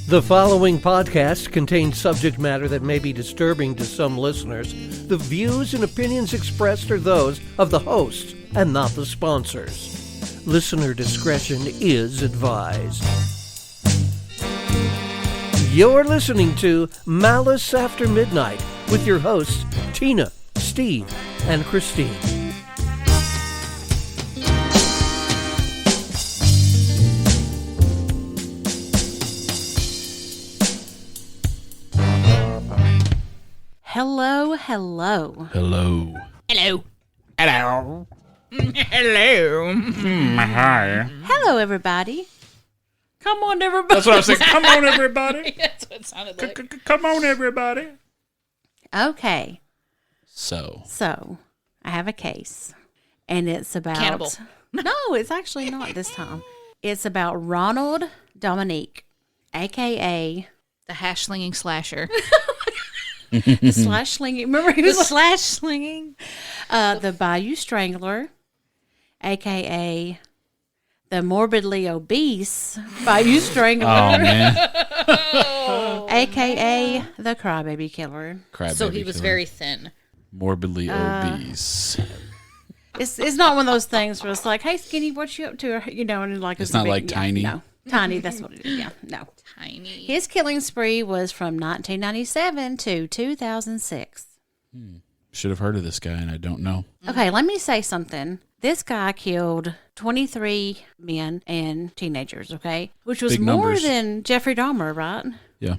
The following podcast contains subject matter that may be disturbing to some listeners. The views and opinions expressed are those of the hosts and not the sponsors. Listener discretion is advised. You're listening to Malice After Midnight with your hosts, Tina, Steve, and Christine. Hello, hello. Hello. Hello. Hello. Hello. Hi. Hello, everybody. Come on, everybody. That's what I was saying. Come on, everybody. That's what it sounded like. Come on, everybody. Okay, So, I have a case, and it's about... Cannibal. No, it's actually not this time. It's about Ronald Dominique, a.k.a. The hash slinging slasher. the slash slinging... Remember, he The was slash slinging. the Bayou Strangler, a.k.a. the Morbidly Obese Bayou Strangler, oh man, a.k.a. the Crybaby Killer. So he was very thin. morbidly obese. It's not one of those things where it's like, hey, skinny, what you up to? Or, you know, and like It's not like tiny? No, tiny. That's what it is. Yeah, no. Tiny. His killing spree was from 1997 to 2006. Should have heard of this guy, and I don't know. Okay, let me say something. This guy killed 23 men and teenagers, okay? Which was Big more numbers. than Jeffrey Dahmer, right? Yeah.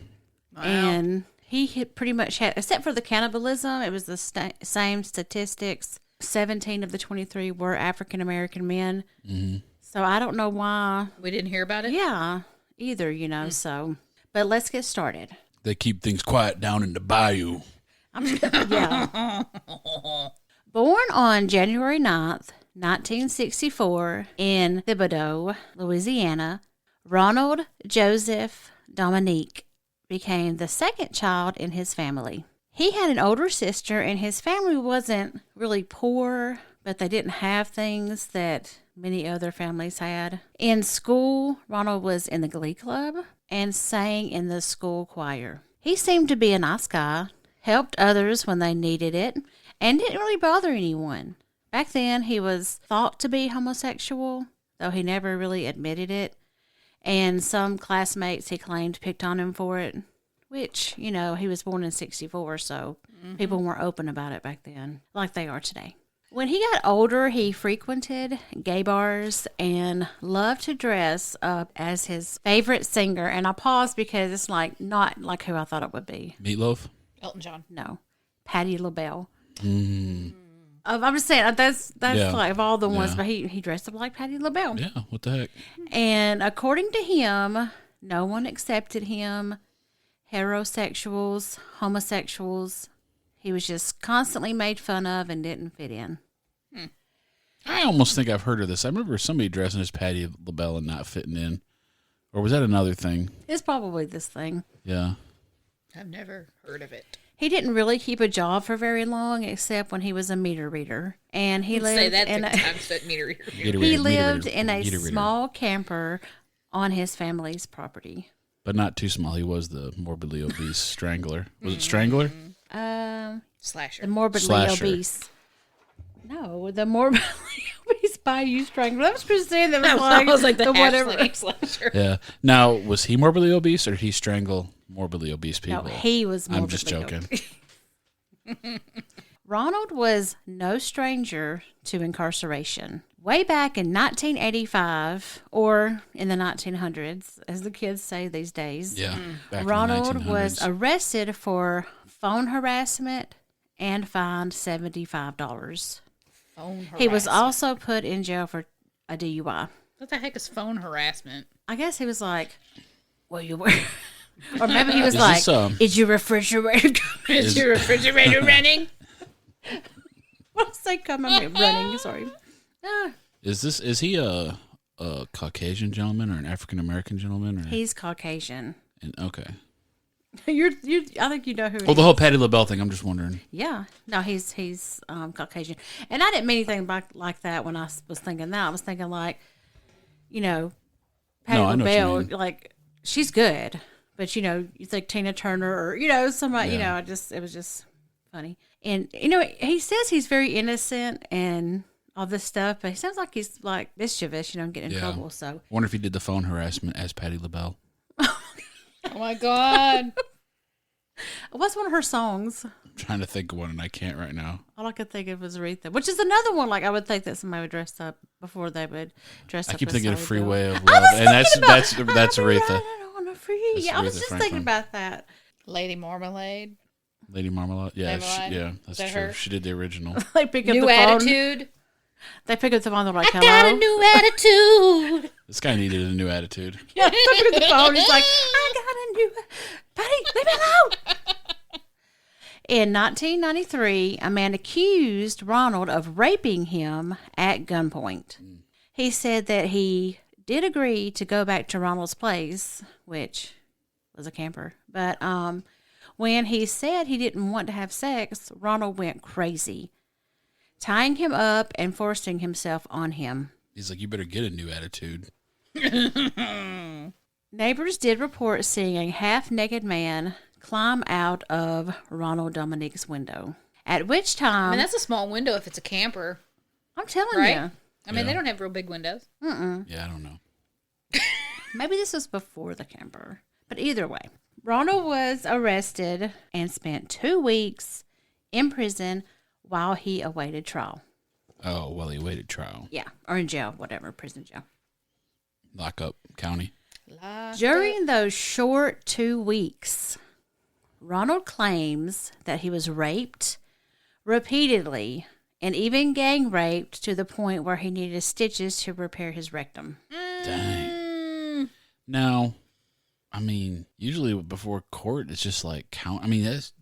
Wow. And he had pretty much had, except for the cannibalism, it was the same statistics. 17 of the 23 were African-American men. Mm-hmm. So I don't know why. We didn't hear about it? Yeah, either, you know, so. But let's get started. They keep things quiet down in the bayou. Yeah. Born on January 9th, 1964, in Thibodaux, Louisiana, Ronald Joseph Dominique became the second child in his family. He had an older sister, and his family wasn't really poor, but they didn't have things that many other families had. In school, Ronald was in the glee club and sang in the school choir. He seemed to be a nice guy, helped others when they needed it, and didn't really bother anyone. Back then, he was thought to be homosexual, though he never really admitted it. And some classmates, he claimed, picked on him for it, which, you know, he was born in 64, so people weren't open about it back then, like they are today. When he got older, he frequented gay bars and loved to dress up as his favorite singer. And I paused because it's like not like who I thought it would be. Meatloaf. Elton John. No, Patti LaBelle. Mm. I'm just saying that's Yeah. like of all the ones, Yeah. but he dressed up like Patti LaBelle. Yeah. What the heck? And according to him, no one accepted him. Heterosexuals, homosexuals, he was just constantly made fun of and didn't fit in. I almost think I've heard of this. I remember somebody dressing as Patti LaBelle and not fitting in, or was that another thing? It's probably this thing. Yeah. I've never heard of it. He didn't really keep a job for very long, except when he was a meter reader, and he lived Say that in 3 times, that meter reader. he lived in a small camper on his family's property. But not too small. He was the morbidly obese strangler. Was it Strangler? Slasher. The morbidly Slasher. obese. No, the morbidly obese Bayou Strangler. That was Christine. That I was like the hash whatever. slinging slasher. Yeah. Now, was he morbidly obese, or did he strangle morbidly obese people? No, he was morbidly I'm just joking. obese. Ronald was no stranger to incarceration. Way back in 1985, or in the 1900s, as the kids say these days, Yeah. Back in the Ronald was 1900s. arrested for phone harassment and fined $75. Phone harassment. He was also put in jail for a DUI. What the heck is phone harassment? I guess he was like, well, you were. Or maybe he was Is like, this, is your refrigerator coming? Is your refrigerator running? What did I say coming? Running, sorry. Is he a Caucasian gentleman or an African American gentleman? Or He's Caucasian. okay. You're. I think you know who. Well, the whole Patti LaBelle thing. I'm just wondering. Yeah. No, he's Caucasian, and I didn't mean anything like that when I was thinking that. I was thinking like, you know, Patti No, I know what you LaBelle, mean. like she's good, But, you think Tina Turner or, somebody, Yeah. it was just funny. And, he says he's very innocent and all this stuff, but he sounds like he's, like, mischievous, getting in trouble, so. I wonder if he did the phone harassment as Patti LaBelle. Oh my God. What's one of her songs? I'm trying to think of one, and I can't right now. All I could think of was Aretha, which is another one. Like I would think that somebody would dress up before they would dress up. I keep as thinking of Sally Freeway Bell. of Love, and that's Aretha. Riding on a free. That's Yeah, I was Aretha just Franklin. thinking about that. Lady Marmalade. Lady Marmalade. Yeah, Marmalade? that's Is that true. her? She did the original. They pick up New the phone. attitude. They pick up the phone. They're like, "Hello." Got a new attitude. This guy needed a new attitude. Yeah, they pick up the phone. He's like, "I got a new Patty. Leave me alone." In 1993, a man accused Ronald of raping him at gunpoint. He said that he did agree to go back to Ronald's place, which was a camper. But when he said he didn't want to have sex, Ronald went crazy, tying him up and forcing himself on him. He's like, you better get a new attitude. Neighbors did report seeing a half-naked man climb out of Ronald Dominique's window, at which I time... mean, that's a small window if it's a camper, I'm telling right? you. I mean, Yeah. they don't have real big windows. Yeah, I don't know. Maybe this was before the camper. But either way, Ronald was arrested and spent 2 weeks in prison while he awaited trial. Oh, well, he waited trial. Yeah, or in jail, whatever, prison jail. Lockup county. During those short 2 weeks, Ronald claims that he was raped repeatedly and even gang raped to the point where he needed stitches to repair his rectum. Dang. Now, I mean, usually before court, it's just like count. I mean, that's,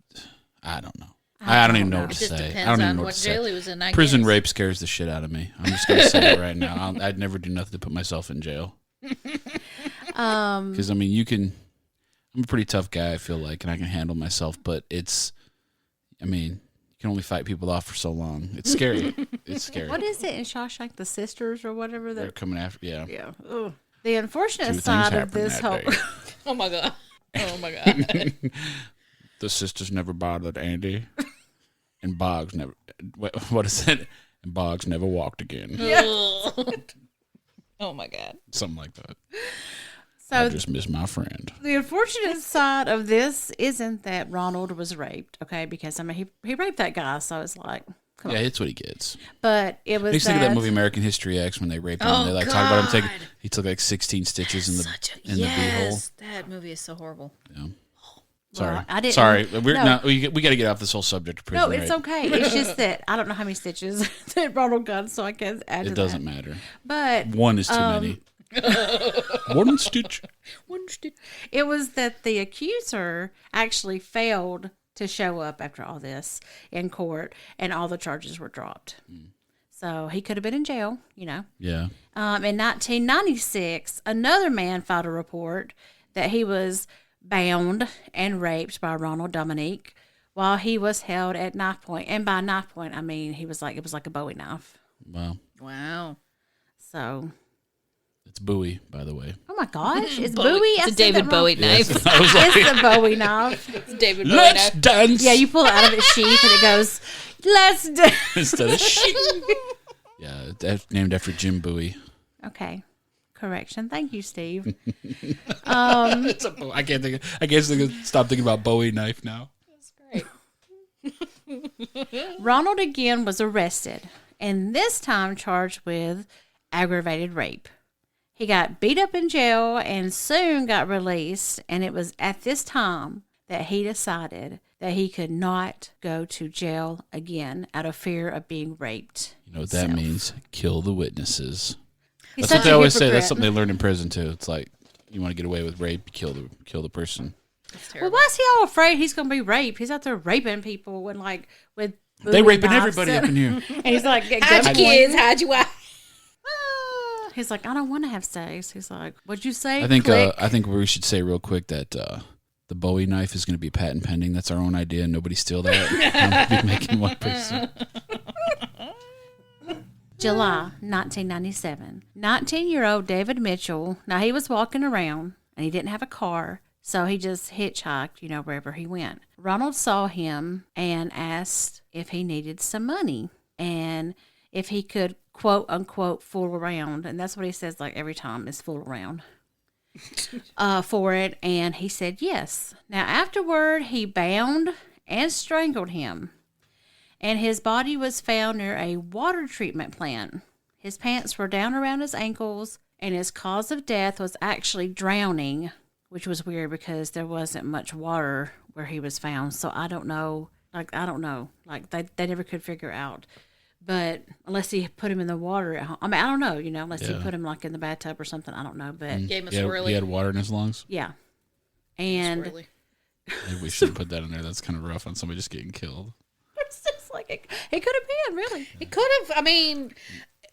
I don't know. I don't even know what It to just say. I depends don't even on know what what to say. jail he was in, I Prison guess. rape scares the shit out of me. I'm just going to say it right now. I'd never do nothing to put myself in jail. Because, I mean, I'm a pretty tough guy, I feel like, and I can handle myself, but I mean, you can only fight people off for so long. It's scary. It's scary. What is it in Shawshank, the sisters or whatever? They're coming after, yeah. Yeah. Ugh. The unfortunate Two things side of happened this that whole... day. Oh my God. Oh my God. The sisters never bothered Andy, and Boggs never. What is it? And Boggs never walked again. Oh my God. Something like that. So I just miss my friend. the unfortunate side of this isn't that Ronald was raped, okay? Because, I mean, he raped that guy, so it's like, come Yeah, on. it's what he gets. But it was I used to think of that movie American History X when they raped him. Oh, They like talk about him taking. God. He took like 16 stitches in the the Yes, that movie is so horrible. beehole. Yeah. Sorry, Well, I didn't- sorry. We're no. not. We got to get off this whole subject of prison No, it's rape. okay. It's just that I don't know how many stitches that Ronald got, so I can't add to It doesn't that. matter. But One is too many. One stitch. it was that the accuser actually failed to show up after all this in court, and all the charges were dropped. So he could have been in jail, Yeah. In 1996, another man filed a report that he was bound and raped by Ronald Dominique while he was held at knife point. And by knife point, I mean it was like a Bowie knife. Well, Wow. So, it's Bowie, by the way. oh my gosh, it's Bowie. Bowie. I It's a said David that wrong. Bowie knife. It's a Bowie knife. It's a David Bowie Let's knife. dance. Yeah, you pull it out of its sheath and it goes, let's do. Instead of shit. Yeah, that's named after Jim Bowie. Okay. Correction. Thank you, Steve. It's a Bowie. I can't think. Stop thinking about Bowie knife now. Great. Ronald again was arrested, and this time charged with aggravated rape. He got beat up in jail and soon got released, and it was at this time that he decided that he could not go to jail again out of fear of being raped. You know what that means? Kill the witnesses. He's That's what such they a always say. hypocrite. That's something they learn in prison too. It's like you want to get away with rape, you kill the person. That's Well, terrible. why is he all afraid he's going to be raped? He's out there raping people and like with They Bowie raping knives everybody up in here. and he's like, at Hide your gunpoint. kids, hide your wife. He's like, I don't want to have sex. He's like, what'd you say? I think Click. I think we should say real quick that the Bowie knife is going to be patent pending. That's our own idea. Nobody steal that. I'll be making one pretty soon. July 1997. 19-year-old David Mitchell, now he was walking around and he didn't have a car, So he just hitchhiked, wherever he went. Ronald saw him and asked if he needed some money and if he could, quote unquote, fool around. And that's what he says like every time is fool around for it. And he said yes. Now, afterward, he bound and strangled him. And his body was found near a water treatment plant. His pants were down around his ankles, and his cause of death was actually drowning, which was weird because there wasn't much water where he was found. So I don't know. They never could figure out. But unless he put him in the water at home. I mean, I don't know, unless he put him like in the bathtub or something. I don't know. But Gave him a swirly. He had water in his lungs? Yeah. And Swirly. Maybe we shouldn't put that in there. That's kind of rough on somebody just getting killed. it's just like it could have been, really. It could have. I mean,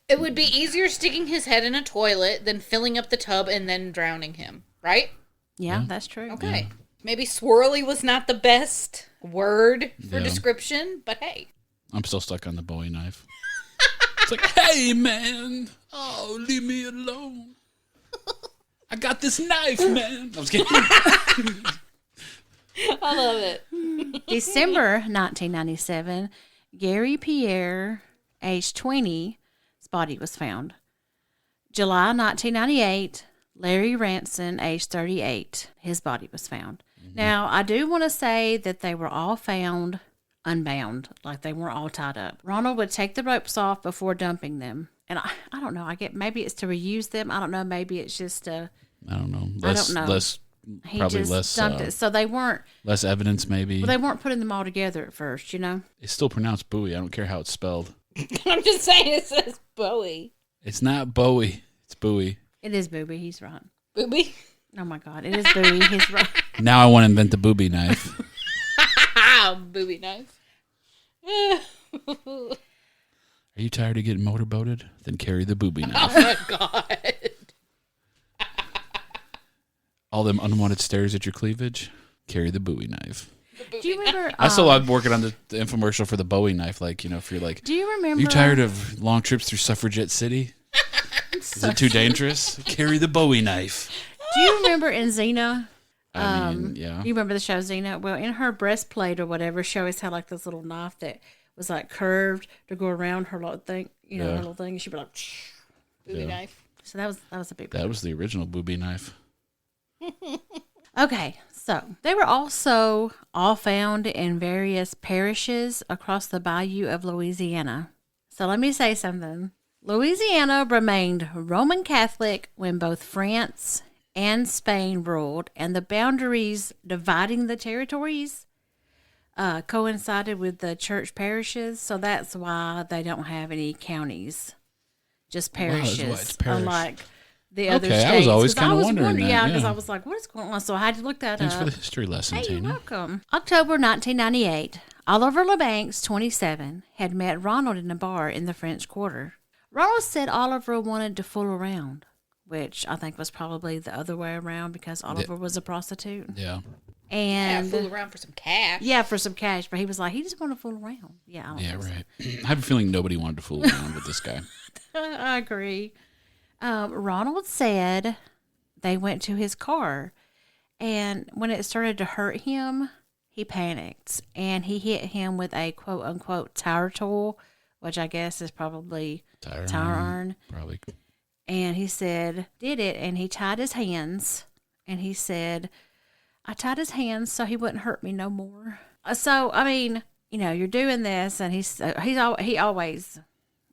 it would be easier sticking his head in a toilet than filling up the tub and then drowning him, right? Yeah, that's true. Okay. Maybe swirly was not the best word for description, but hey. I'm still stuck on the Bowie knife. It's like, hey, man. Oh, leave me alone. I got this knife, man. I was kidding. I love it. December 1997, Gary Pierre, age 20, his body was found. July 1998, Larry Ranson, age 38, his body was found. Now, I do want to say that they were all found unbound, like they weren't all tied up. Ronald would take the ropes off before dumping them. And I don't know, maybe it's to reuse them. I don't know, maybe it's just I don't know. I don't know. He probably just less dumped it. So they weren't. Less evidence, maybe. Well, they weren't putting them all together at first, It's still pronounced Bowie. I don't care how it's spelled. I'm just saying it says Bowie. It's not Bowie. It's Bowie. It is Booby. He's right. Booby? Oh my God, it is Bowie. He's right. Now I want to invent the booby knife. Booby knife. Are you tired of getting motorboated? Then carry the booby knife. Oh my God. All them unwanted stares at your cleavage? Carry the Bowie knife. Do you remember? I still love working on the infomercial for the Bowie knife. Like, if you're like, Do you remember? are you tired of long trips through Suffragette City? Is it too dangerous? Carry the Bowie knife. Do you remember in Xena? I mean, yeah. You remember the show Xena? Well, in her breastplate or whatever, she always had like this little knife that was like curved to go around her little thing. Her little thing. And she'd be like, Booby knife. So that was a big. That was the original booby knife. Okay, so they were also all found in various parishes across the bayou of Louisiana. So let me say something. Louisiana remained Roman Catholic when both France and Spain ruled, and the boundaries dividing the territories coincided with the church parishes. So that's why they don't have any counties, just parishes, it's parish. unlike the other states. I was always 'Cause kind of was wondering that. Yeah, because Yeah. I was like, what is going on? So I had to look that Thanks up. for the history lesson, Hey, you're Tina. welcome. October 1998, Oliver LeBancs, 27, had met Ronald in a bar in the French Quarter. Ronald said Oliver wanted to fool around, which I think was probably the other way around because Oliver was a prostitute. Yeah. And Fool around for some cash. yeah, for some cash, but he was like, he just wanted to fool around. Yeah, I don't Yeah, think so. right. I have a feeling nobody wanted to fool around with this guy. I agree. Ronald said they went to his car, and when it started to hurt him, he panicked, and he hit him with a quote-unquote tire tool, which I guess is probably Tire iron. Probably. And he said, did it, and he tied his hands, and he said, I tied his hands so he wouldn't hurt me no more. So, I mean, you're doing this, and he always...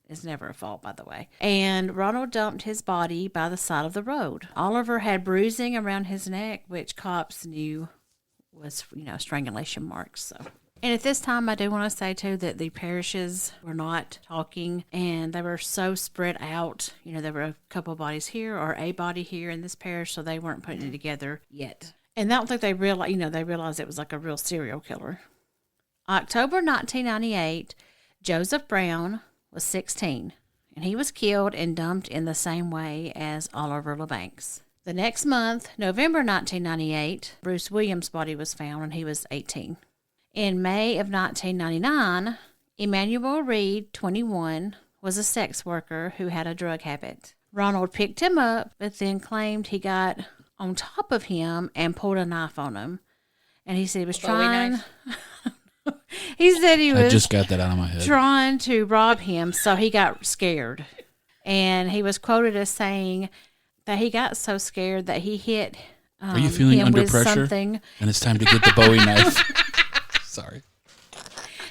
It's never a fault, by the way. And Ronald dumped his body by the side of the road. Oliver had bruising around his neck, which cops knew was, strangulation marks. So, and at this time, I do want to say too that the parishes were not talking, and they were so spread out. There were a couple of bodies here or a body here in this parish, so they weren't putting it together yet. And I don't think they realized, they realized it was like a real serial killer. October 1998, Joseph Brown was 16, and he was killed and dumped in the same way as Oliver LeBancs. The next month, November 1998, Bruce Williams' body was found, and he was 18. In May of 1999, Emmanuel Reed, 21, was a sex worker who had a drug habit. Ronald picked him up, but then claimed he got on top of him and pulled a knife on him. And he said he was A Bowie trying. knife? He said he I was just got that out of my head. trying to rob him, so he got scared. And he was quoted as saying that he got so scared that he hit Are you feeling him under with pressure? something. And it's time to get the Bowie knife. Sorry.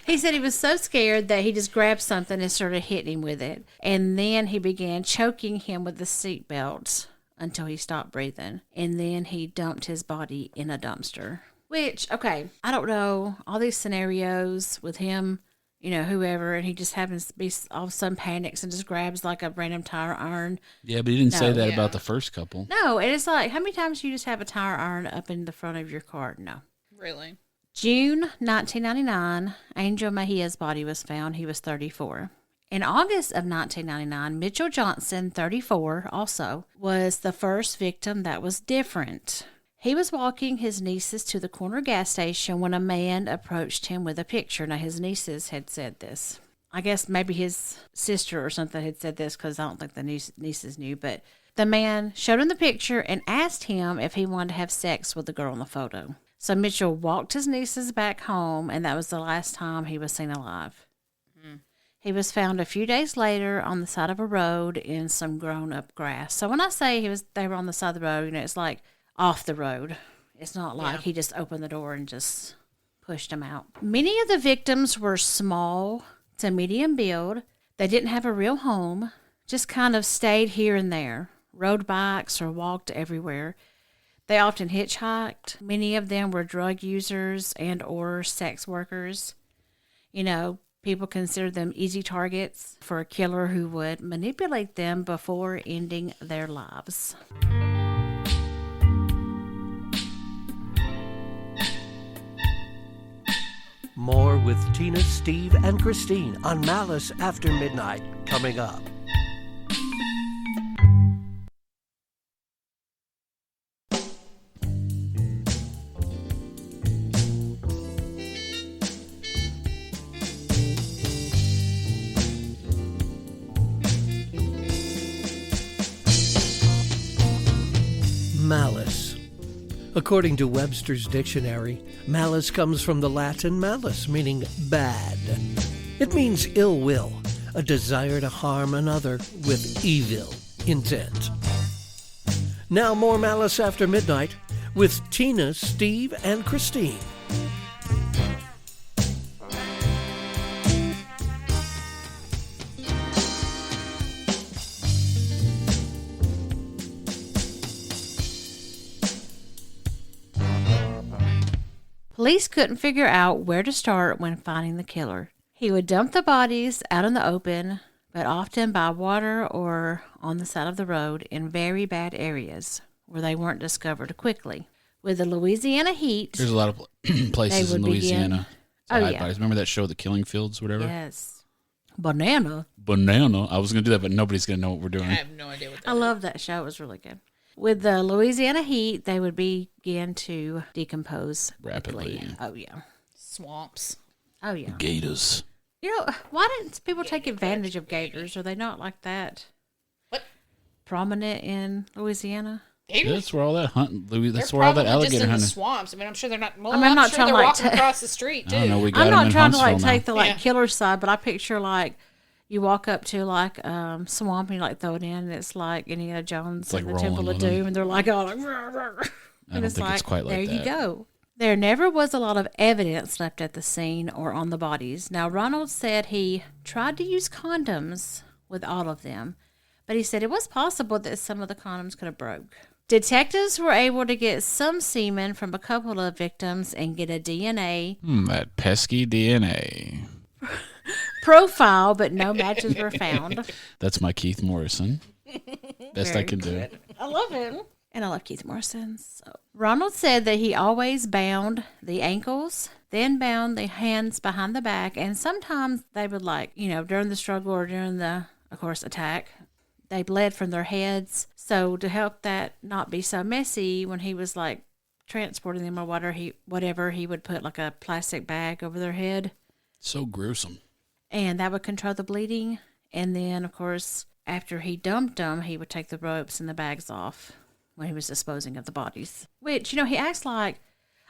He said he was so scared that he just grabbed something and started hitting him with it. And then he began choking him with the seatbelt until he stopped breathing. And then he dumped his body in a dumpster. Which, okay, I don't know. All these scenarios with him, whoever, and he just happens to be all of a sudden panics and just grabs like a random tire iron. Yeah, but he didn't say that Yeah. about the first couple. No, and it's like, how many times do you just have a tire iron up in the front of your car? No. Really? June 1999, Angel Mejia's body was found. He was 34. In August of 1999, Mitchell Johnson, 34, also, was the first victim that was different. He was walking his nieces to the corner gas station when a man approached him with a picture. Now, his nieces had said this. I guess maybe his sister or something had said this because I don't think the nieces knew. But the man showed him the picture and asked him if he wanted to have sex with the girl in the photo. So Mitchell walked his nieces back home, and that was the last time he was seen alive. He was found a few days later on the side of a road in some grown-up grass. So when I say they were on the side of the road, it's like off the road. It's not like he just opened the door and just pushed him out. Many of the victims were small to medium build. They didn't have a real home, just kind of stayed here and there, rode bikes or walked everywhere. They often hitchhiked. Many of them were drug users and or sex workers. People considered them easy targets for a killer who would manipulate them before ending their lives. More with Tina, Steve, and Christine on Malice After Midnight coming up. Malice. According to Webster's dictionary, malice comes from the Latin malus, meaning bad. It means ill will, a desire to harm another with evil intent. Now more Malice After Midnight with Tina, Steve, and Christine. Police couldn't figure out where to start when finding the killer. He would dump the bodies out in the open, but often by water or on the side of the road in very bad areas where they weren't discovered quickly. With the Louisiana heat, There's a lot of places in would Louisiana. begin- to Oh, hide yeah. bodies. Remember that show, The Killing Fields, whatever? yes, banana. Banana. I was going to do that, but nobody's going to know what we're doing. I have no idea what that I love that show. It was really good. With the Louisiana heat, they would begin to decompose Rapidly. Oh, yeah. Swamps. Oh, yeah. Gators. Why didn't people take advantage of gators? Are they not like that What? prominent in Louisiana? Gators? That's where all that hunting, Louis. That's They're where all that probably just alligator in the hunting. swamps. I mean, I'm sure they're not. Well, I'm not sure trying to, they're like, walking across the street too. I don't know. We got I'm them not in trying to Huntsville now. take the Yeah. killer side, but I picture you walk up to swamp and you throw it in, and it's like Indiana Jones like and the Temple rolling of with 'em. Doom, and they're like, oh, like, "Rah, rah, rah." I don't think it's quite like there that. you go. There never was a lot of evidence left at the scene or on the bodies. Now, Ronald said he tried to use condoms with all of them, but he said it was possible that some of the condoms could have broke. Detectives were able to get some semen from a couple of victims and get a DNA That pesky DNA. profile, but no matches were found. That's my Keith Morrison. Best I Very can do. I love him. And I love Keith Morrison. So. Ronald said that he always bound the ankles, then bound the hands behind the back, and sometimes they would during the struggle or during the, of course, attack, they bled from their heads. So to help that not be so messy, when he was transporting them or whatever, he would put a plastic bag over their head, So gruesome. and that would control the bleeding. And then, of course, after he dumped them, he would take the ropes and the bags off when he was disposing of the bodies. Which, he acts like,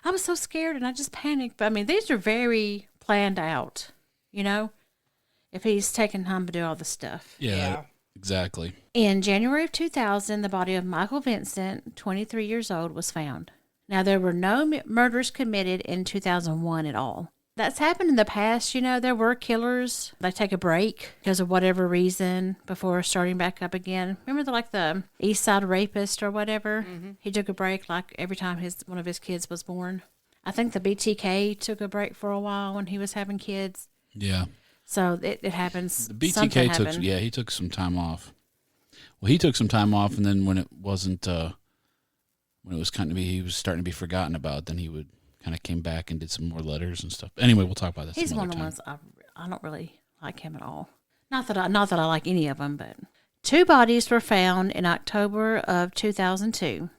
I was so scared and I just panicked. But, I mean, these are very planned out, if he's taking time to do all the stuff. Yeah, exactly. In January of 2000, the body of Michael Vincent, 23 years old, was found. Now, there were no murders committed in 2001 at all. That's happened in the past, there were killers. They take a break because of whatever reason before starting back up again. Remember the East Side rapist or whatever? Mm-hmm. He took a break like every time one of his kids was born. I think the BTK took a break for a while when he was having kids. Yeah. So it happens. The BTK he took some time off. Well, he took some time off, and then when it wasn't, when it was he was starting to be forgotten about, then he would kind of came back and did some more letters and stuff. Anyway, we'll talk about that. He's one of the ones I don't really like him at all. Not that I like any of them, but 2 bodies were found in October of 2002.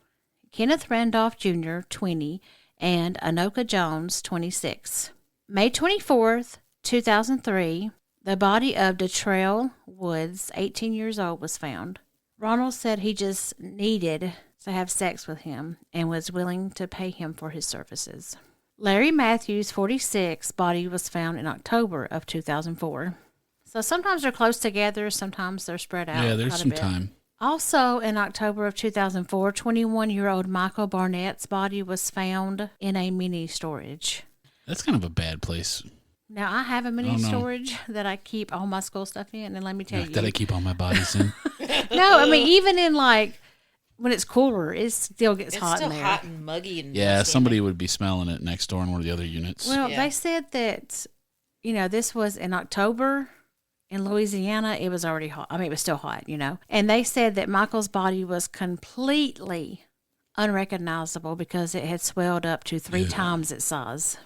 Kenneth Randolph Jr., 20, and Anoka Jones, 26. May 24th, 2003, the body of Detrail Woods, 18 years old, was found. Ronald said he just needed to have sex with him and was willing to pay him for his services. Larry Matthews, 46, body was found in October of 2004. So sometimes they're close together, sometimes they're spread out. Yeah, there's some time. Also in October of 2004, 21-year-old Michael Barnett's body was found in a mini storage. That's kind of a bad place. Now, I have a mini storage that I keep all my school stuff in, and let me tell you. That I keep all my bodies in? No, I mean, even in when it's cooler, it still gets hot in there. It's still hot and muggy. And yeah, somebody would be smelling it next door in one of the other units. Well, they said that, this was in October. In Louisiana, it was already hot. I mean, it was still hot, And they said that Michael's body was completely unrecognizable because it had swelled up to 3 times its size.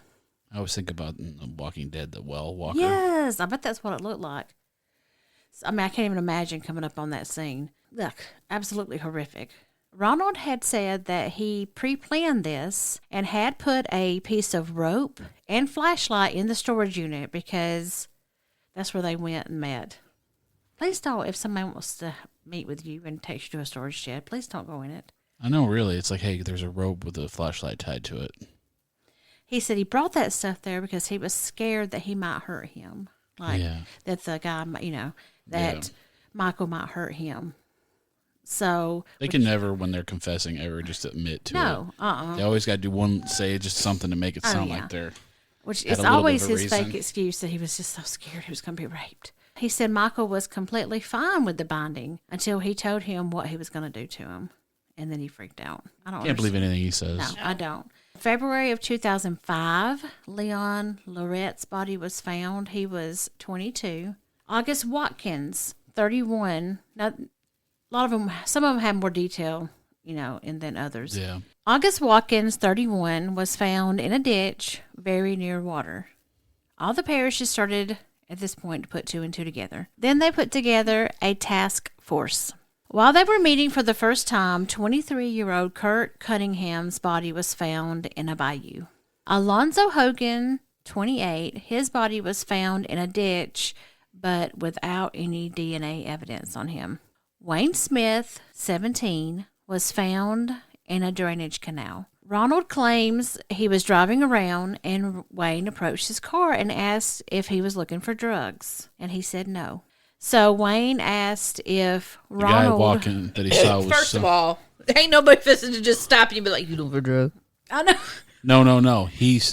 I always think about in The Walking Dead, the well walker. Yes, I bet that's what it looked like. I mean, I can't even imagine coming up on that scene. Look, absolutely horrific. Ronald had said that he pre-planned this and had put a piece of rope and flashlight in the storage unit because that's where they went and met. Please don't, if somebody wants to meet with you and takes you to a storage shed, please don't go in it. I know, really. It's like, hey, there's a rope with a flashlight tied to it. He said he brought that stuff there because he was scared that he might hurt him. That the guy, that Michael might hurt him. So they can never, when they're confessing, ever just admit to it. No, They always got to do say just something to make it sound like they're. Which is always his fake excuse that he was just so scared he was going to be raped. He said Michael was completely fine with the binding until he told him what he was going to do to him, and then he freaked out. I can't believe anything he says. No, I don't. February of 2005, Leon Loret's body was found. He was 22. August Watkins, 31. Now, some of them have more detail, than others. Yeah. August Watkins, 31, was found in a ditch very near water. All the parishes started at this point to put 2 and 2 together. Then they put together a task force. While they were meeting for the first time, 23-year-old Kurt Cunningham's body was found in a bayou. Alonzo Hogan, 28, his body was found in a ditch, but without any DNA evidence on him. Wayne Smith, 17, was found in a drainage canal. Ronald claims he was driving around and Wayne approached his car and asked if he was looking for drugs, and he said no. So Wayne asked if Ronald... The guy walking that he saw was... First of all, ain't nobody fixing to just stop you and be like, you looking for drugs? I know. No.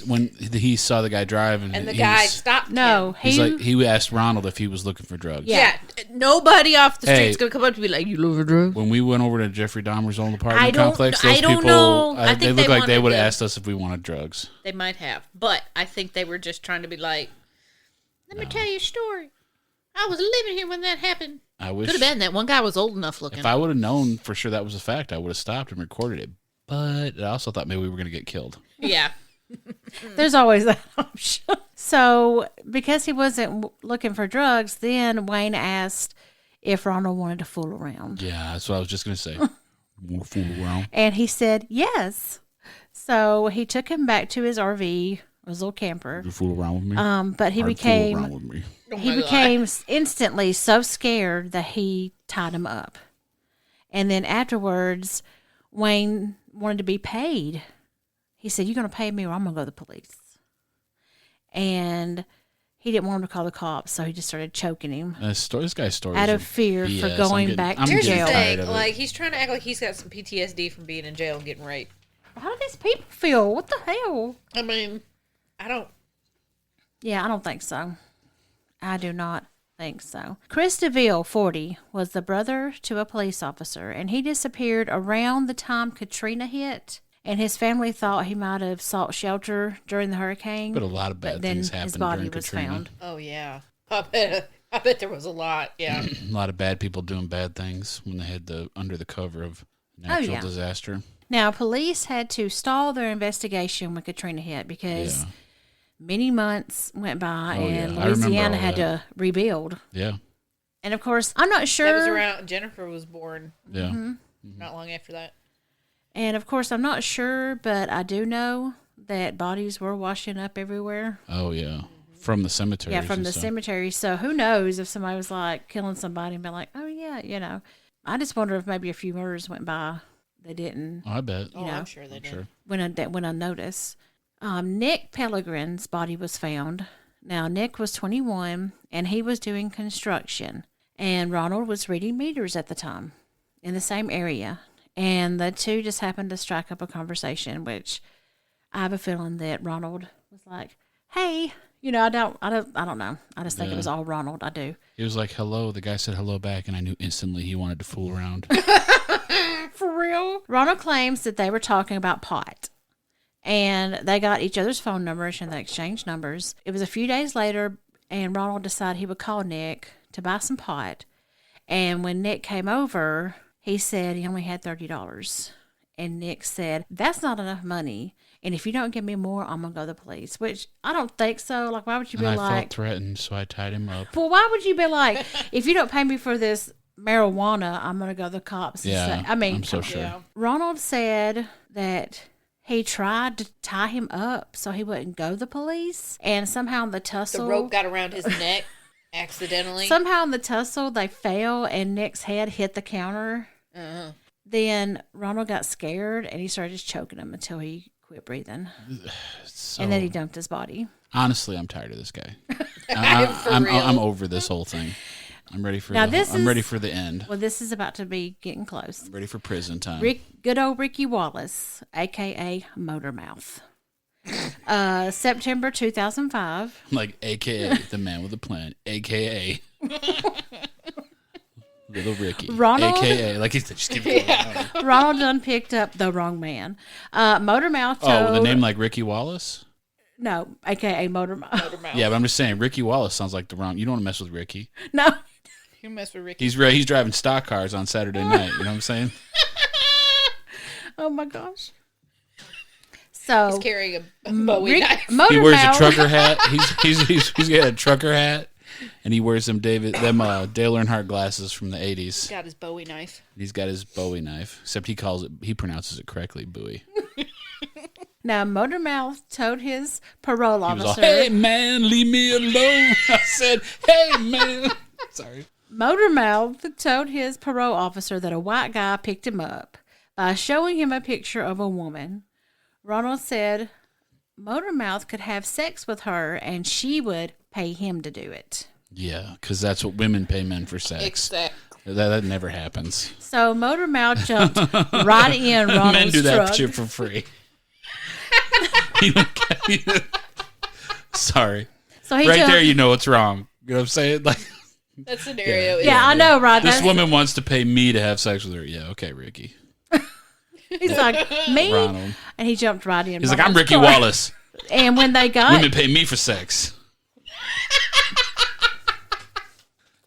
When he saw the guy driving, and the guy stopped him. No, he asked Ronald if he was looking for drugs. Yeah, nobody off the street's gonna come up to me like, "You looking for drugs?" When we went over to Jeffrey Dahmer's old apartment complex, I don't know. They looked like they would have asked us if we wanted drugs. They might have, but I think they were just trying to be like, "Let me tell you a story. I was living here when that happened." I wish could have been that one guy was old enough looking. If I would have known for sure that was a fact, I would have stopped and recorded it. But I also thought maybe we were going to get killed. Yeah. There's always that option. So, because he wasn't looking for drugs, then Wayne asked if Ronald wanted to fool around. Yeah, that's what I was just going to say. Want to fool around? And he said yes. So, he took him back to his RV, his little camper. You fool around with me? But he became instantly so scared that he tied him up. And then afterwards, Wayne wanted to be paid. He said, "You're going to pay me or I'm going to go to the police." And he didn't want him to call the cops, so he just started choking him This guy's story out of fear BS. for going back to Here's the jail. thing, like, he's trying to act like he's got some PTSD from being in jail and getting raped. How do these people feel? What the hell? I mean, I don't... Yeah, I don't think so. I do not think so. Chris DeVille, 40, was the brother to a police officer, and he disappeared around the time Katrina hit, and his family thought he might have sought shelter during the hurricane. But a lot of bad things happened his body during was Katrina. found. Oh, yeah. I bet there was a lot, yeah. A lot of bad people doing bad things when they had under the cover of natural disaster. Now, police had to stall their investigation when Katrina hit because many months went by and Louisiana had to rebuild. Yeah. And, of course, I'm not sure. That was around... Jennifer was born. Yeah. Not long after that. And, of course, I'm not sure, but I do know that bodies were washing up everywhere. Oh, yeah. From the cemetery. Yeah, from the cemetery. So who knows if somebody was, like, killing somebody and be like, oh, yeah, you know. I just wonder if maybe a few murders went by. They didn't. Oh, I bet. I'm sure they did. Sure. Went unnoticed. Nick Pellegrin's body was found. Now, Nick was 21, and he was doing construction. And Ronald was reading meters at the time in the same area. And the two just happened to strike up a conversation, which I have a feeling that Ronald was like, hey, you know, I don't know. I just think it was all Ronald. I do. He was like, hello. The guy said hello back, and I knew instantly he wanted to fool around. For real? Ronald claims that they were talking about pot. And they got each other's phone numbers and they exchanged numbers. It was a few days later, and Ronald decided he would call Nick to buy some pot. And when Nick came over, he said he only had $30. And Nick said, that's not enough money. And if you don't give me more, I'm going to go to the police. Which I don't think so. Like, why would you be I like... felt threatened, so I tied him up. Well, why would you be like, if you don't pay me for this marijuana, I'm going to go to the cops and say... I mean, I'm so sure. Yeah. Ronald said that he tried to tie him up so he wouldn't go to the police. And somehow in the tussle... The rope got around his neck accidentally. Somehow in the tussle, they fell and Nick's head hit the counter. Uh-huh. Then Ronald got scared and he started just choking him until he quit breathing. So, And then he dumped his body. honestly, I'm tired of this guy. I'm over this whole thing. I'm ready for I'm ready for the end. Well, this is about to be getting close. I'm ready for prison time. Good old Ricky Wallace, a.k.a. Motormouth. September 2005. Like, a.k.a. the man with a plan, a.k.a. Little Ricky, Ronald? a.k.a. like he's just give it going. Ronald done picked up the wrong man. Motormouth told... Oh, the name like Ricky Wallace? No, a.k.a. Motormouth. Yeah, but I'm just saying, Ricky Wallace sounds like the wrong... You don't want to mess with Ricky. No. You mess with Ricky. He's driving stock cars on Saturday night. You know what I'm saying? Oh, my gosh. So... He's carrying a Bowie knife. Motormouth... He wears a trucker hat. He's got a trucker hat, and he wears them Dale Earnhardt glasses from the 80s. He's got his Bowie knife. He's got his Bowie knife, except he pronounces it correctly, Bowie. Now, Motormouth told his parole He was officer... all, hey, man, leave me alone. I said, hey, man. Sorry. Motormouth told his parole officer that a white guy picked him up by showing him a picture of a woman. Ronald said Motormouth could have sex with her and she would pay him to do it. Yeah, because that's what women pay men for sex. Exactly. That never happens. So Motormouth jumped right in Ronald's Men do that truck. shit for free. Sorry. So he Right jumped, there, you know what's wrong. You know what I'm saying? Like, That scenario is... Yeah, I know, right? this That's- woman wants to pay me to have sex with her. Yeah, okay, Ricky. He's like, me? Ronald. And he jumped right in. He's like, I'm Ronald's Ricky car. Wallace. And when they got... Women pay me for sex.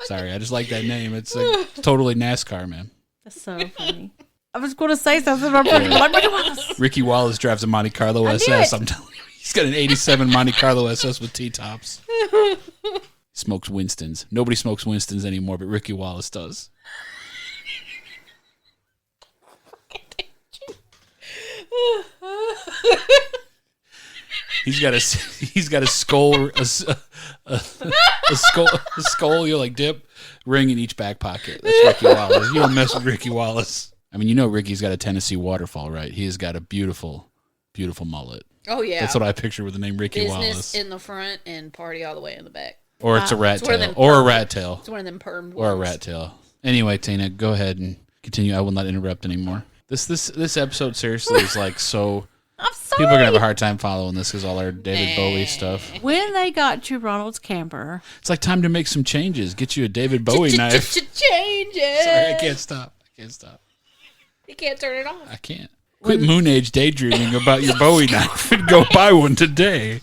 Sorry, I just like that name. It's like totally NASCAR, man. That's so funny. I was going to say something about Ricky Wallace. Ricky Wallace drives a Monte Carlo knew SS. it. I'm telling you. He's got an 87 Monte Carlo SS with T-tops. Smokes Winstons. Nobody smokes Winstons anymore, but Ricky Wallace does. He's got a skull, a skull, you like dip ring in each back pocket. That's Ricky Wallace. You don't mess with Ricky Wallace. I mean, you know Ricky's got a Tennessee waterfall, right? He has got a beautiful, beautiful mullet. Oh, yeah. That's what I picture with the name Ricky Business Wallace. in the front and party all the way in the back. Or it's a rat It's one of tail. them Or a permed- rat tail. It's one of them permed Or a ones. rat tail. Anyway, Tina, go ahead and continue. I will not interrupt anymore. This episode seriously is like so... I'm sorry. People are going to have a hard time following this because all our David Bowie stuff. When they got to Ronald's camper, It's like time to make some changes. Get you a David Bowie knife. Change it. Sorry, I can't stop. You can't turn it off. I can't. Quit moon age daydreaming about your Bowie knife and go buy one today.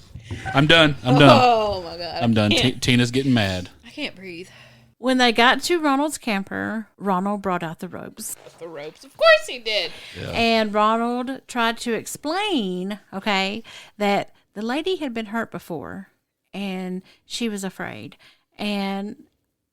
I'm done. Oh, my God. I'm done. Tina's getting mad. I can't breathe. when they got to Ronald's camper, Ronald brought out the ropes. The ropes. Of course he did. Yeah. And Ronald tried to explain, okay, that the lady had been hurt before and she was afraid. And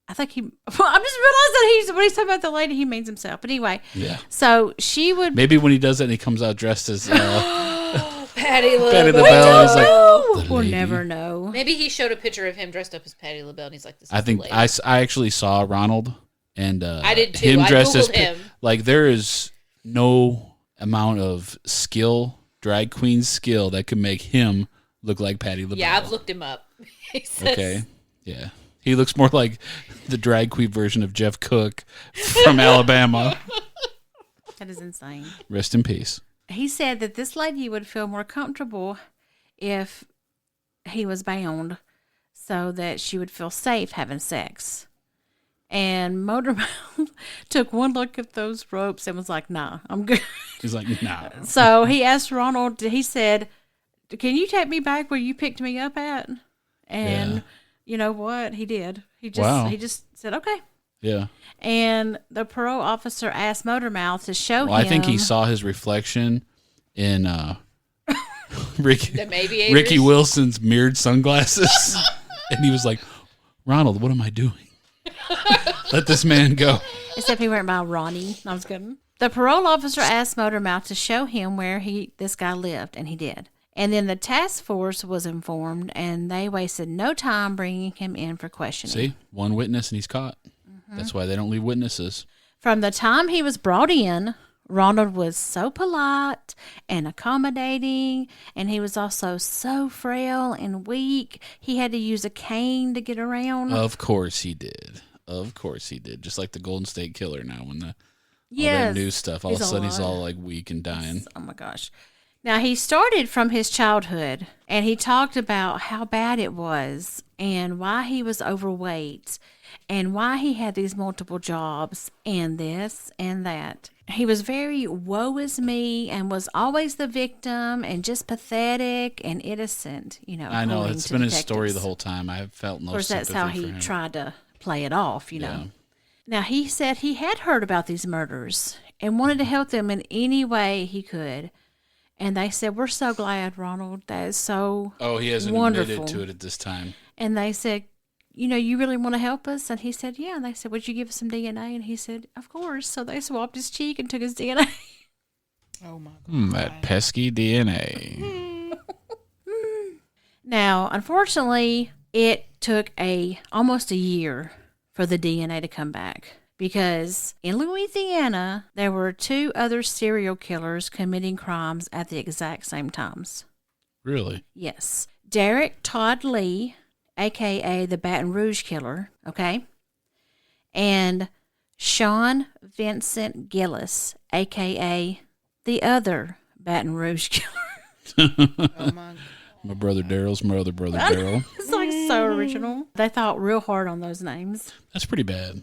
I think I'm just realizing that when he's talking about the lady, he means himself. But anyway, Yeah. so she would. Maybe when he does that and he comes out dressed as Patty LaBelle. Patty LaBelle, he's like, "The We'll lady." never know. Maybe he showed a picture of him dressed up as Patty LaBelle, and he's like, "This is I think the lady." I actually saw Ronald and I did too. him I dressed as Googled him. like there is no amount of skill, drag queen skill that could make him look like Patty LaBelle. Yeah, I've looked him up. He says, Okay, yeah, he looks more like the drag queen version of Jeff Cook from Alabama. That is insane. Rest in peace. He said that this lady would feel more comfortable if he was bound so that she would feel safe having sex. And Motormouth took one look at those ropes and was like, nah, I'm good. He's like, nah. So he asked Ronald, he said, can you take me back where you picked me up at? And Yeah. you know what? He did. He just said, okay. Yeah. And the parole officer asked Motormouth to show him. Well, I think he saw his reflection in Ricky The maybe Ricky Wilson's mirrored sunglasses, and he was like, "Ronald, what am I doing? Let this man go." Except he went by Ronnie. I was kidding. The parole officer asked Motormouth to show him where this guy lived, and he did. And then the task force was informed, and they wasted no time bringing him in for questioning. See, one witness and he's caught. That's why they don't leave witnesses. From the time he was brought in, Ronald was so polite and accommodating, and he was also so frail and weak. He had to use a cane to get around. Of course he did. Of course he did. Just like the Golden State Killer now, when all Yes, that new stuff, all of a he's sudden he's alive. all like weak and dying. Oh my gosh. Now, he started from his childhood, and he talked about how bad it was and why he was overweight and why he had these multiple jobs and this and that. He was very woe is me and was always the victim and just pathetic and innocent, I know, according it's to been his story detectives. the whole time. I have felt no Of course, that's sympathy how for he him. tried to play it off, Yeah. Now, he said he had heard about these murders and wanted to help them in any way he could. And they said, we're so glad, Ronald. That is so Oh, he hasn't wonderful. admitted to it at this time. And they said, you really want to help us? And he said, yeah. And they said, would you give us some DNA? And he said, of course. So they swapped his cheek and took his DNA. "Oh my god, That pesky DNA. Now, unfortunately, it took almost a year for the DNA to come back. Because in Louisiana, there were 2 other serial killers committing crimes at the exact same times. Really? Yes. Derek Todd Lee, a.k.a. the Baton Rouge Killer, okay? And Sean Vincent Gillis, a.k.a. the other Baton Rouge Killer. oh my." My brother Daryl's my other brother Daryl. It's like so original. They thought real hard on those names. That's pretty bad.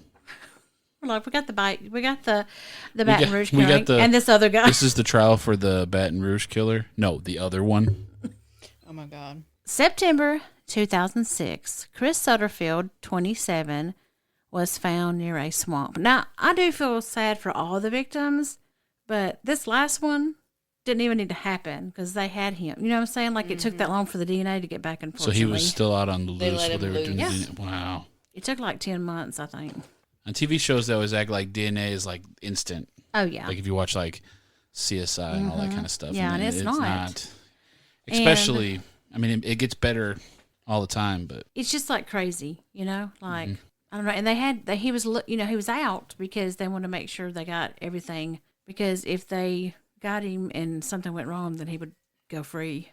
Like, we got the Baton Rouge we Killer got the- and this other guy. This is the trial for the Baton Rouge Killer? No, the other one. Oh my god. September 2006, Chris Sutterfield, 27, was found near a swamp. Now, I do feel sad for all the victims, but this last one didn't even need to happen because they had him. You know what I'm saying? Like, it took that long for the DNA to get back, So unfortunately. he was still out on the They loose let while they him were doing loose. the DNA. Wow. It took like 10 months, I think. On TV shows, they always act like DNA is like instant. Oh, yeah. Like if you watch like CSI and all that kind of stuff. Yeah, and then it's not. Especially, I mean, it gets better all the time, but It's just like crazy, Like, I don't know. And he was out because they wanted to make sure they got everything because if they got him and something went wrong, then he would go free,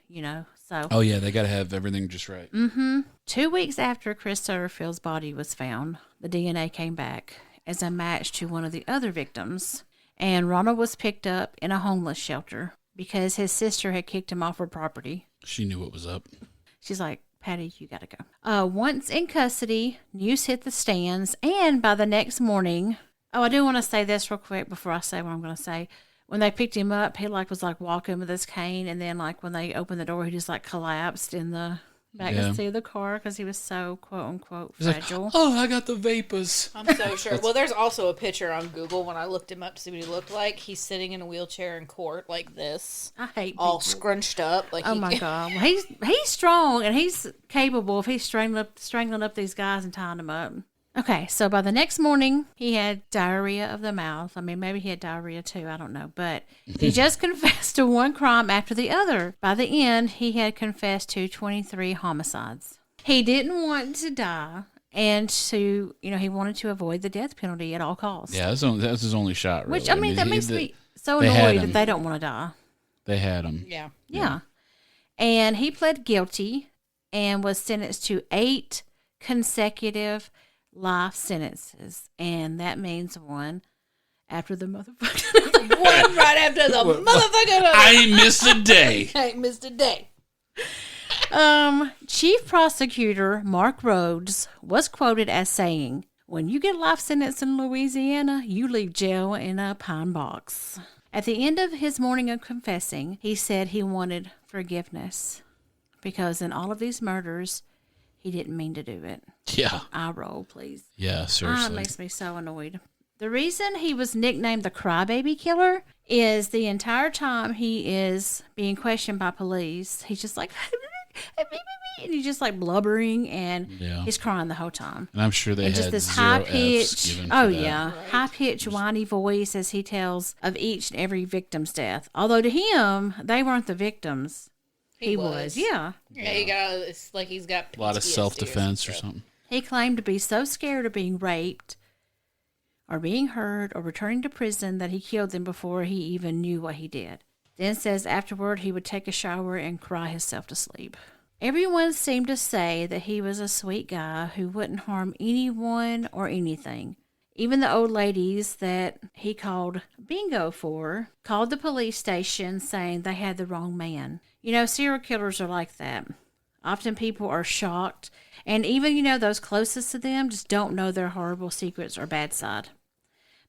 So. Oh, yeah, they got to have everything just right. 2 weeks after Chris Sutterfield's body was found, the DNA came back as a match to one of the other victims, and Ronald was picked up in a homeless shelter because his sister had kicked him off her property. She knew what was up. She's like, Patty, you gotta go. Once in custody, news hit the stands, and by the next morning, I do want to say this real quick before I say what I'm going to say. When they picked him up, he was walking with his cane, and then when they opened the door, he just collapsed in the back seat of the car because he was so quote unquote fragile. I got the vapors. I'm so sure. Well, there's also a picture on Google when I looked him up to see what he looked like. He's sitting in a wheelchair in court like this. I hate all people. Scrunched up. Oh my God. Well, he's strong and he's capable if he's strangling up these guys and tying them up. Okay, so by the next morning, he had diarrhea of the mouth. I mean, maybe he had diarrhea too. I don't know. But he just confessed to one crime after the other. By the end, he had confessed to 23 homicides. He didn't want to die, and he wanted to avoid the death penalty at all costs. Yeah, that's his only shot, really. Which, that makes me so annoyed that they don't want to die. They had him. Yeah. And he pled guilty and was sentenced to 8 consecutive life sentences, and that means one after the motherfucker. One right after the motherfucker. I ain't missed a day. I ain't missed a day. Chief Prosecutor Mark Rhodes was quoted as saying, "When you get a life sentence in Louisiana, you leave jail in a pine box." At the end of his morning of confessing, he said he wanted forgiveness because in all of these murders, he didn't mean to do it. Yeah. Eye roll, please. Yeah, seriously. It makes me so annoyed. The reason he was nicknamed the Crybaby Killer is the entire time he is being questioned by police, he's just like, and he's just blubbering, and he's crying the whole time. And I'm sure they and had just this zero high-pitched, right. high-pitched, whiny voice as he tells of each and every victim's death. Although to him, they weren't the victims. He was. Yeah. It's like he's got PTSD a lot of self-defense or something. He claimed to be so scared of being raped or being hurt or returning to prison that he killed them before he even knew what he did. Then says afterward he would take a shower and cry himself to sleep. Everyone seemed to say that he was a sweet guy who wouldn't harm anyone or anything. Even the old ladies that he called bingo for called the police station saying they had the wrong man. Serial killers are like that. Often people are shocked, and even, those closest to them just don't know their horrible secrets or bad side.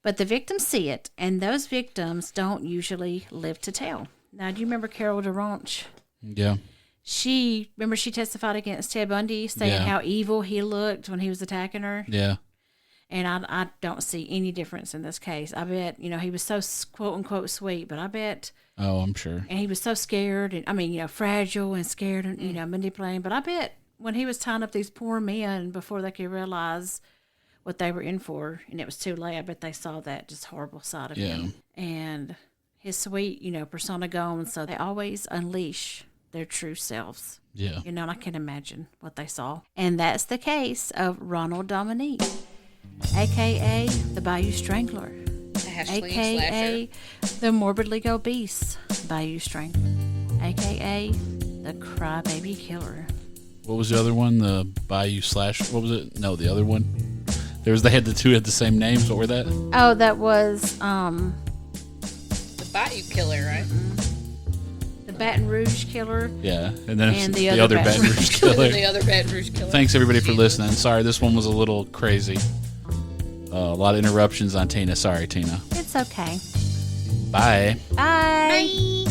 But the victims see it, and those victims don't usually live to tell. Now, do you remember Carol DeRonch? Yeah. She testified against Ted Bundy, saying how evil he looked when he was attacking her. Yeah. And I don't see any difference in this case. I bet, he was so quote-unquote sweet, but I bet... Oh, I'm sure. And he was so scared, and fragile and scared and, manipulating. But I bet when he was tying up these poor men before they could realize what they were in for, and it was too late, I bet they saw that just horrible side of him. And his sweet, persona gone, so they always unleash their true selves. Yeah. And I can imagine what they saw. And that's the case of Ronald Dominique, a.k.a. the Bayou Strangler. A.k.a. the Morbidly Obese Bayou Strangler, a.k.a. the Crybaby Killer. What was the other one? The Bayou Slash? What was it? No, the other one. They had the two had the same names. What were that? Oh, that was the Bayou Killer, right? The Baton Rouge Killer. Yeah, and then the other Baton Rouge Killer. The other Baton Rouge Killer. Thanks everybody for listening. Sorry, this one was a little crazy. A lot of interruptions on Tina. Sorry, Tina. It's okay. Bye. Bye. Bye.